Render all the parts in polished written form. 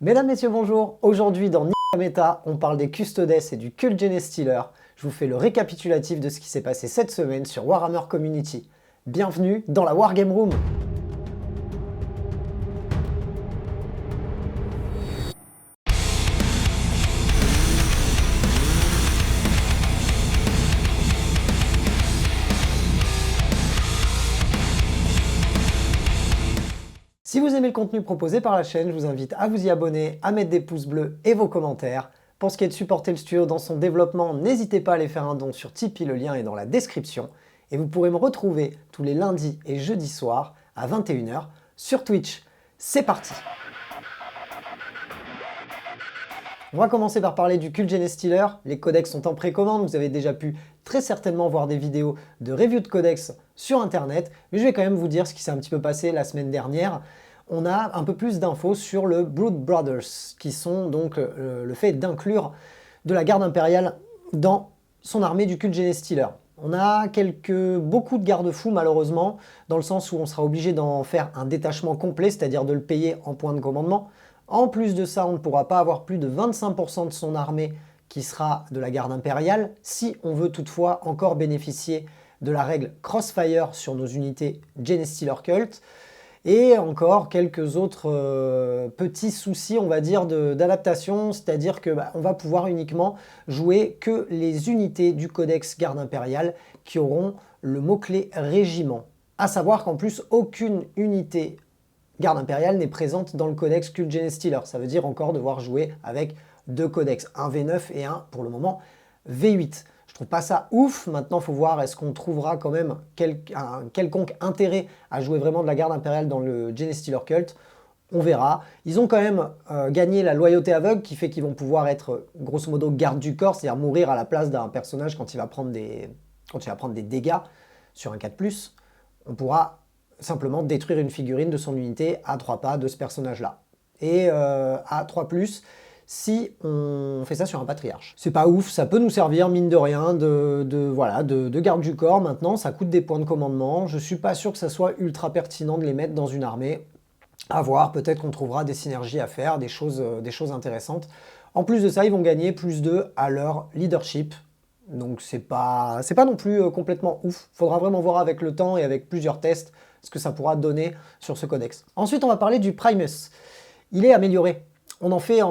Mesdames, messieurs, bonjour. Aujourd'hui dans Meta, on parle des Custodes et du Cult Genestealer. Je vous fais le récapitulatif de ce qui s'est passé cette semaine sur Warhammer Community. Bienvenue dans la Wargame Room. Si vous aimez le contenu proposé par la chaîne, je vous invite à vous y abonner, à mettre des pouces bleus et vos commentaires. Pour ce qui est de supporter le studio dans son développement, n'hésitez pas à aller faire un don sur Tipeee, le lien est dans la description. Et vous pourrez me retrouver tous les lundis et jeudis soirs à 21 h sur Twitch. C'est parti! On va commencer par parler du Cult Genestealer. Les codex sont en précommande, vous avez déjà pu très certainement voir des vidéos de review de codex sur internet, mais je vais quand même vous dire ce qui s'est un petit peu passé la semaine dernière. On a un peu plus d'infos sur le Brood Brothers, qui sont donc le fait d'inclure de la garde impériale dans son armée du Cult Genestealer. On a beaucoup de garde-fous malheureusement, dans le sens où on sera obligé d'en faire un détachement complet, c'est-à-dire de le payer en points de commandement. En plus de ça, on ne pourra pas avoir plus de 25% de son armée qui sera de la garde impériale, si on veut toutefois encore bénéficier de la règle Crossfire sur nos unités Genestealer Cult. Et encore quelques autres petits soucis, on va dire, d'adaptation, c'est-à-dire que on va pouvoir uniquement jouer que les unités du codex garde impériale qui auront le mot-clé régiment. À savoir qu'en plus, aucune unité garde impériale n'est présente dans le codex Cult Genestealer. Ça veut dire encore devoir jouer avec deux codex, un V9 et un, pour le moment, V8. Je trouve pas ça ouf. Maintenant, il faut voir est-ce qu'on trouvera quand même un quelconque intérêt à jouer vraiment de la garde impériale dans le Genestealer Cult. On verra. Ils ont quand même gagné la loyauté aveugle qui fait qu'ils vont pouvoir être grosso modo garde du corps, c'est-à-dire mourir à la place d'un personnage quand il va prendre des dégâts sur un 4+. On pourra simplement détruire une figurine de son unité à 3 pas de ce personnage-là. Et à 3+, si on fait ça sur un patriarche. C'est pas ouf, ça peut nous servir, mine de rien, de garde du corps. Maintenant, ça coûte des points de commandement. Je suis pas sûr que ça soit ultra pertinent de les mettre dans une armée. À voir, peut-être qu'on trouvera des synergies à faire, des choses intéressantes. En plus de ça, ils vont gagner +2 à leur leadership. Donc c'est pas non plus complètement ouf. Faudra vraiment voir avec le temps et avec plusieurs tests ce que ça pourra donner sur ce codex. Ensuite, on va parler du Primus. Il est amélioré. On en fait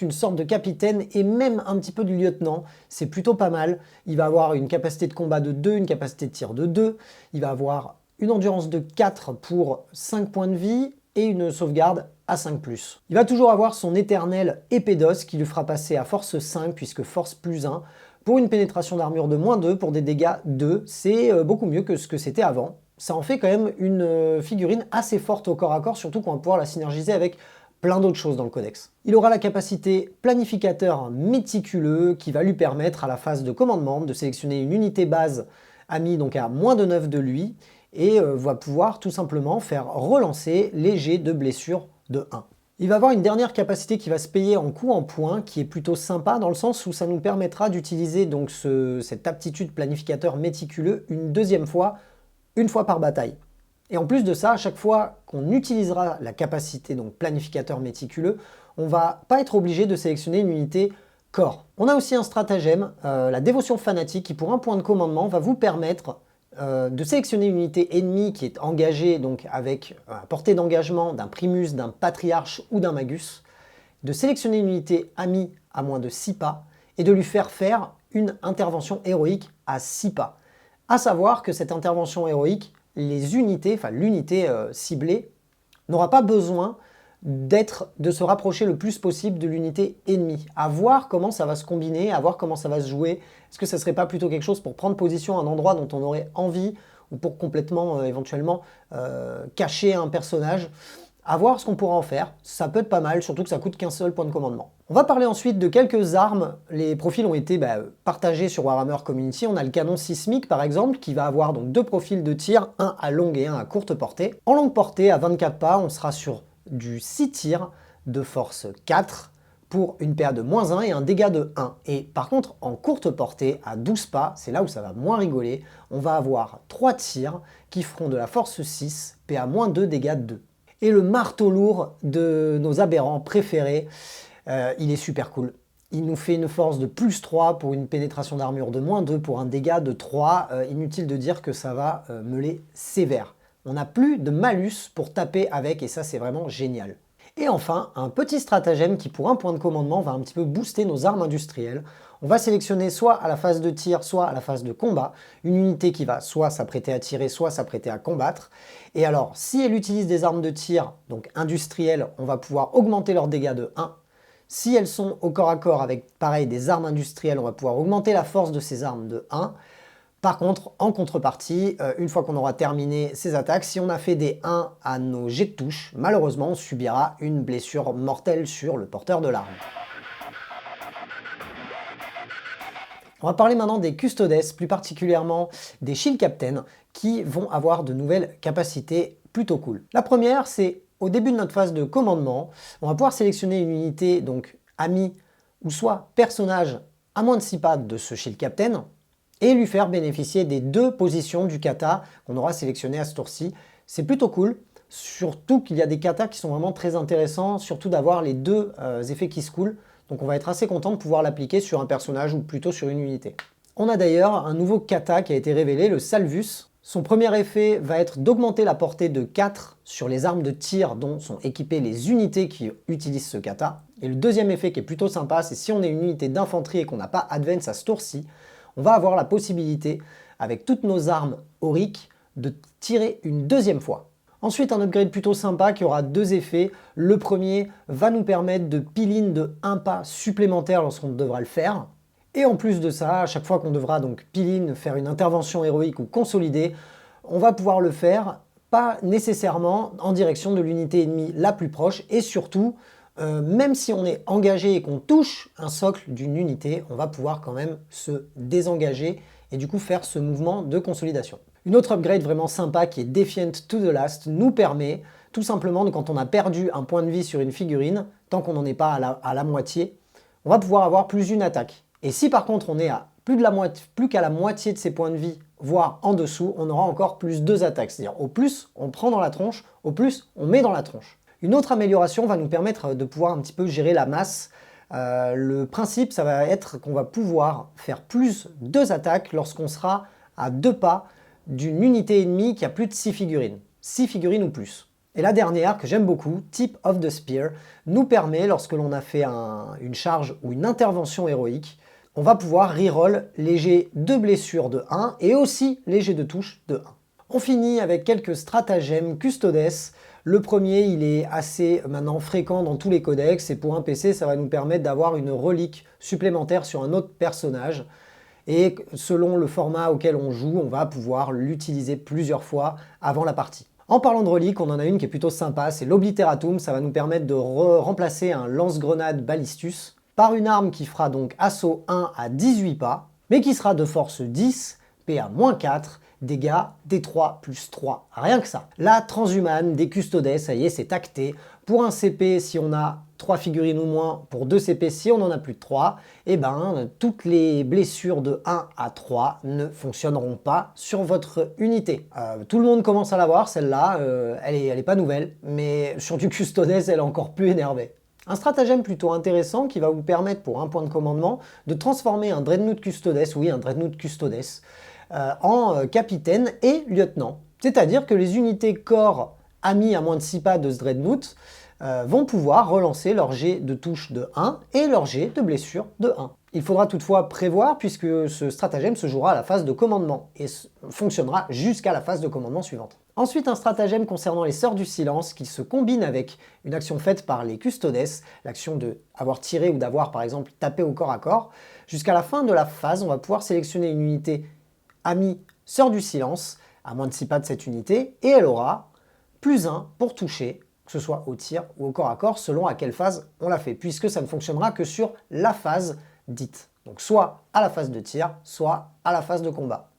une sorte de capitaine et même un petit peu du lieutenant. C'est plutôt pas mal. Il va avoir une capacité de combat de 2, une capacité de tir de 2. Il va avoir une endurance de 4 pour 5 points de vie et une sauvegarde à 5+. Il va toujours avoir son éternel épée d'os qui lui fera passer à force 5 puisque force +1 pour une pénétration d'armure de -2 pour des dégâts 2. C'est beaucoup mieux que ce que c'était avant. Ça en fait quand même une figurine assez forte au corps à corps, surtout qu'on va pouvoir la synergiser avec plein d'autres choses dans le codex. Il aura la capacité planificateur méticuleux qui va lui permettre à la phase de commandement de sélectionner une unité base amie donc à -9 de lui et va pouvoir tout simplement faire relancer les jets de blessure de 1. Il va avoir une dernière capacité qui va se payer en coup en points, qui est plutôt sympa dans le sens où ça nous permettra d'utiliser donc cette aptitude planificateur méticuleux une deuxième fois, une fois par bataille. Et en plus de ça, à chaque fois qu'on utilisera la capacité donc planificateur méticuleux, on va pas être obligé de sélectionner une unité corps. On a aussi un stratagème, la dévotion fanatique, qui pour un point de commandement va vous permettre de sélectionner une unité ennemie qui est engagée donc avec à portée d'engagement d'un primus, d'un patriarche ou d'un magus, de sélectionner une unité amie à moins de 6 pas et de lui faire faire une intervention héroïque à 6 pas. À savoir que cette intervention héroïque, les unités, enfin l'unité ciblée, n'aura pas besoin de se rapprocher le plus possible de l'unité ennemie. À voir comment ça va se combiner, à voir comment ça va se jouer. Est-ce que ça serait pas plutôt quelque chose pour prendre position à un endroit dont on aurait envie ou pour complètement, éventuellement, cacher un personnage? À voir ce qu'on pourra en faire. Ça peut être pas mal, surtout que ça coûte qu'un seul point de commandement. On va parler ensuite de quelques armes. Les profils ont été partagés sur Warhammer Community. On a le canon sismique par exemple, qui va avoir donc 2 profils de tir, un à longue et un à courte portée. En longue portée, à 24 pas, on sera sur du 6 tirs de force 4 pour une PA de -1 et un dégât de 1. Et par contre, en courte portée, à 12 pas, c'est là où ça va moins rigoler, on va avoir 3 tirs qui feront de la force 6, PA -2, dégâts 2. Et le marteau lourd de nos aberrants préférés, il est super cool. Il nous fait une force de +3 pour une pénétration d'armure de -2 pour un dégât de 3. Inutile de dire que ça va meuler sévère. On n'a plus de malus pour taper avec et ça c'est vraiment génial. Et enfin, un petit stratagème qui pour un point de commandement va un petit peu booster nos armes industrielles. On va sélectionner soit à la phase de tir, soit à la phase de combat, une unité qui va soit s'apprêter à tirer, soit s'apprêter à combattre. Et alors, si elle utilise des armes de tir, donc industrielles, on va pouvoir augmenter leurs dégâts de 1. Si elles sont au corps à corps avec, pareil, des armes industrielles, on va pouvoir augmenter la force de ces armes de 1. Par contre, en contrepartie, une fois qu'on aura terminé ces attaques, si on a fait des 1 à nos jets de touche, malheureusement, on subira une blessure mortelle sur le porteur de l'arme. On va parler maintenant des Custodes, plus particulièrement des Shield Captain, qui vont avoir de nouvelles capacités plutôt cool. La première, c'est au début de notre phase de commandement, on va pouvoir sélectionner une unité, donc ami, ou soit personnage à moins de 6 pas de ce Shield Captain, et lui faire bénéficier des 2 positions du kata qu'on aura sélectionné à ce tour-ci. C'est plutôt cool, surtout qu'il y a des katas qui sont vraiment très intéressants, surtout d'avoir les 2 effets qui se coulent. Donc on va être assez content de pouvoir l'appliquer sur un personnage ou plutôt sur une unité. On a d'ailleurs un nouveau kata qui a été révélé, le Salvus. Son premier effet va être d'augmenter la portée de 4 sur les armes de tir dont sont équipées les unités qui utilisent ce kata. Et le deuxième effet qui est plutôt sympa, c'est si on est une unité d'infanterie et qu'on n'a pas Advance à ce tour-ci, on va avoir la possibilité, avec toutes nos armes auriques, de tirer une deuxième fois. Ensuite, un upgrade plutôt sympa qui aura 2 effets. Le premier va nous permettre de peel-in de 1 pas supplémentaire lorsqu'on devra le faire. Et en plus de ça, à chaque fois qu'on devra donc peel-in, faire une intervention héroïque ou consolider, on va pouvoir le faire, pas nécessairement en direction de l'unité ennemie la plus proche, et surtout, même si on est engagé et qu'on touche un socle d'une unité, on va pouvoir quand même se désengager et du coup faire ce mouvement de consolidation. Une autre upgrade vraiment sympa qui est Defiant to the Last nous permet tout simplement, quand on a perdu un point de vie sur une figurine, tant qu'on n'en est pas à la moitié, on va pouvoir avoir plus d'une attaque. Et si par contre on est à plus qu'à la moitié de ses points de vie, voire en dessous, on aura encore plus 2 attaques. C'est-à-dire au plus on prend dans la tronche, au plus on met dans la tronche. Une autre amélioration va nous permettre de pouvoir un petit peu gérer la masse. Le principe, ça va être qu'on va pouvoir faire plus 2 attaques lorsqu'on sera à 2 pas d'une unité ennemie qui a plus de 6 figurines. 6 figurines ou plus. Et la dernière, que j'aime beaucoup, Tip of the Spear, nous permet, lorsque l'on a fait une charge ou une intervention héroïque, on va pouvoir reroll les jets de blessure de 1 et aussi les jets de touche de 1. On finit avec quelques stratagèmes Custodes. Le premier, il est assez maintenant fréquent dans tous les codex et pour un PC, ça va nous permettre d'avoir une relique supplémentaire sur un autre personnage. Et selon le format auquel on joue, on va pouvoir l'utiliser plusieurs fois avant la partie. En parlant de reliques, on en a une qui est plutôt sympa, c'est l'Obliteratum. Ça va nous permettre de remplacer un lance-grenade Ballistus par une arme qui fera donc assaut 1 à 18 pas, mais qui sera de force 10, PA -4, dégâts D3 plus 3, rien que ça. La transhumane des Custodes, ça y est, c'est acté. Pour un CP, si on a 3 figurines ou moins, pour 2 CP, si on en a plus de 3, et ben toutes les blessures de 1 à 3 ne fonctionneront pas sur votre unité. Tout le monde commence à l'avoir, celle-là, elle est pas nouvelle, mais sur du Custodes, elle est encore plus énervée. Un stratagème plutôt intéressant qui va vous permettre, pour un point de commandement, de transformer un Dreadnought Custodes, oui, un Dreadnought Custodes, en capitaine et lieutenant. C'est-à-dire que les unités corps amis à moins de 6 pas de ce Dreadnought vont pouvoir relancer leur jet de touche de 1 et leur jet de blessure de 1. Il faudra toutefois prévoir puisque ce stratagème se jouera à la phase de commandement et fonctionnera jusqu'à la phase de commandement suivante. Ensuite, un stratagème concernant les Sœurs du Silence qui se combine avec une action faite par les Custodes, l'action de avoir tiré ou d'avoir par exemple tapé au corps à corps. Jusqu'à la fin de la phase, on va pouvoir sélectionner une unité amie Sœur du Silence à moins de 6 pas de cette unité et elle aura +1 pour toucher, que ce soit au tir ou au corps à corps, selon à quelle phase on l'a fait, puisque ça ne fonctionnera que sur la phase dite. Donc soit à la phase de tir, soit à la phase de combat.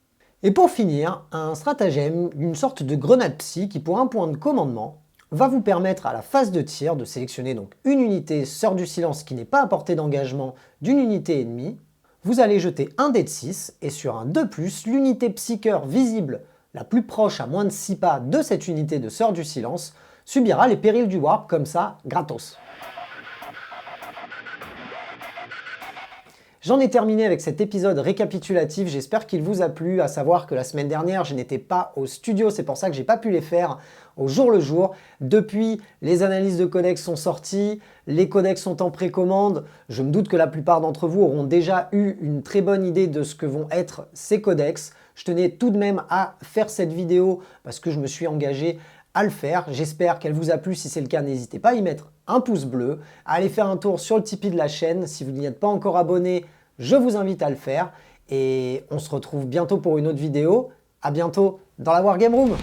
Et pour finir, un stratagème, une sorte de grenade psy qui pour un point de commandement va vous permettre à la phase de tir de sélectionner donc une unité Sœur du Silence qui n'est pas à portée d'engagement d'une unité ennemie. Vous allez jeter un dé de 6 et sur un 2+, l'unité psycheur visible la plus proche à moins de 6 pas de cette unité de Sœur du Silence subira les périls du Warp comme ça, gratos. J'en ai terminé avec cet épisode récapitulatif, j'espère qu'il vous a plu, à savoir que la semaine dernière je n'étais pas au studio, c'est pour ça que j'ai pas pu les faire au jour le jour. Depuis, les analyses de codex sont sorties, les codex sont en précommande, je me doute que la plupart d'entre vous auront déjà eu une très bonne idée de ce que vont être ces codex. Je tenais tout de même à faire cette vidéo parce que je me suis engagé à le faire. J'espère qu'elle vous a plu. Si c'est le cas, n'hésitez pas à y mettre un pouce bleu, à aller faire un tour sur le Tipeee de la chaîne. Si vous n'y êtes pas encore abonné, je vous invite à le faire. Et on se retrouve bientôt pour une autre vidéo. À bientôt dans la Wargame Room.